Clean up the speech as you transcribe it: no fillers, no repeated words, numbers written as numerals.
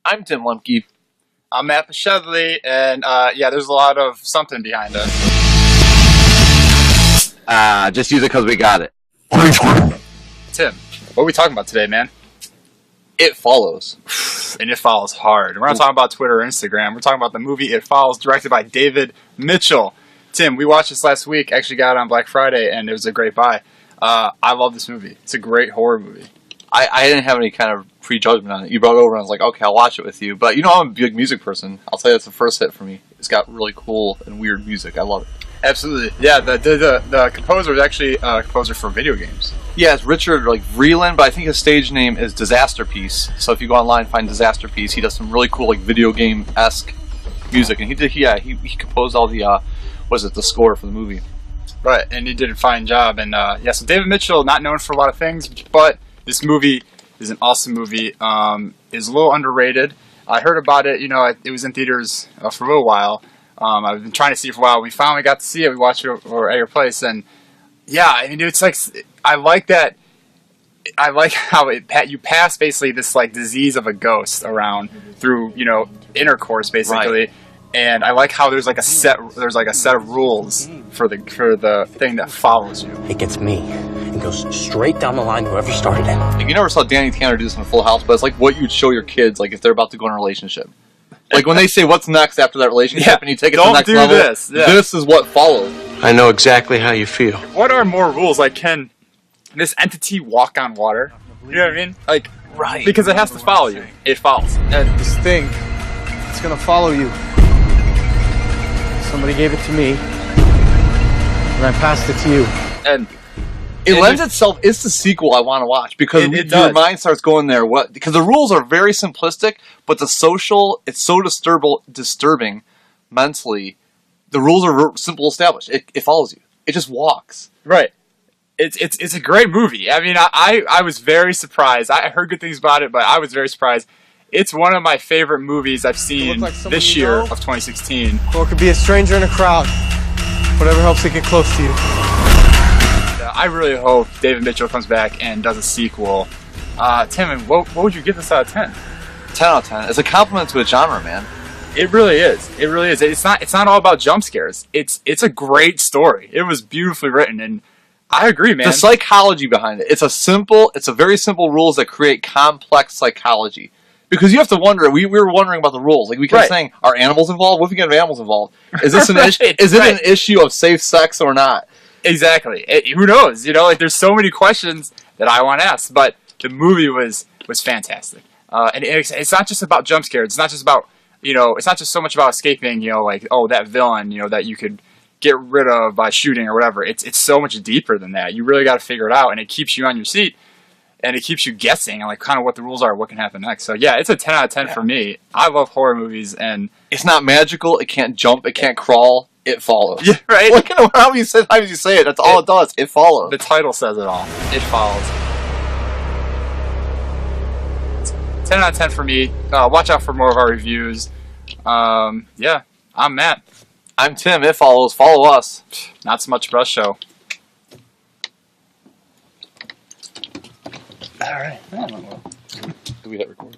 I'm Tim Lemke. I'm Matt Pashedley, and yeah, there's a lot of something behind it. Just use it because we got it. Tim, what are we talking about today, man? It Follows. And It Follows hard. We're not talking about Twitter or Instagram. We're talking about the movie It Follows, directed by David Mitchell. Tim, we watched this last week, actually got it on Black Friday, and it was a great buy. I love this movie. It's a great horror movie. I didn't have any kind of prejudgment on it. You brought it over and I was like, okay, I'll watch it with you. But you know I'm a big music person. I'll tell you that's the first hit for me. It's got really cool and weird music. I love it. Absolutely. Yeah, the composer is actually a composer for video games. Yeah, it's Richard Vreeland, but I think his stage name is Disaster Piece. So if you go online and find Disaster Piece, he does some really cool video game-esque music. And he composed all the the score for the movie. Right, and he did a fine job. And so David Mitchell, not known for a lot of things, but this movie is an awesome movie. Is a little underrated. I heard about it. It was in theaters for a little while. I've been trying to see it for a while. We finally got to see it. We watched it at your place, and yeah, I mean, it's like I like that. I like how you pass basically this disease of a ghost around through intercourse basically. Right. And I like how there's a set of rules for the thing that follows you. It gets me and goes straight down the line to whoever started it. Like, you never saw Danny Tanner do this in Full House, but it's like what you'd show your kids if they're about to go in a relationship. Like when they say what's next after that relationship and you take it to the next level. This is what follows. I know exactly how you feel. What are more rules? Can this entity walk on water? You know what I mean? Right. Because it has to follow you. It follows. And this thing, it's gonna follow you. Somebody gave it to me, and I passed it to you. And it lends itself. It's the sequel I want to watch because your mind starts going there. Because the rules are very simplistic, but it's so disturbing mentally. The rules are simple, established. It follows you. It just walks. Right. It's a great movie. I mean, I was very surprised. I heard good things about it, but I was very surprised. It's one of my favorite movies I've seen this year of 2016. Or it could be a stranger in a crowd. Whatever helps it get close to you. I really hope David Mitchell comes back and does a sequel. Tim, what would you give this out of 10? 10 out of 10. It's a compliment to a genre, man. It really is. It really is. It's not all about jump scares. It's a great story. It was beautifully written, and I agree, man. The psychology behind it. It's a very simple rules that create complex psychology. Because you have to wonder, we were wondering about the rules. We kept saying, are animals involved? What if we get animals involved? Is this an issue? Is it an issue of safe sex or not? Exactly. Who knows? There's so many questions that I want to ask. But the movie was fantastic. And it's not just about jump scares. It's not just about, it's not just so much about escaping, that villain, that you could get rid of by shooting or whatever. It's so much deeper than that. You really got to figure it out, and it keeps you on your seat. And it keeps you guessing, kind of what the rules are, what can happen next. So yeah, it's a 10 out of 10 for me. I love horror movies, and it's not magical. It can't jump. It can't crawl. It follows. Yeah, right. Look at how you say it. That's all it does. It follows. The title says it all. It follows. 10 out of 10 for me. Watch out for more of our reviews. Yeah, I'm Matt. I'm Tim. It Follows. Follow us. Not so much about show. All right. Do we hit record?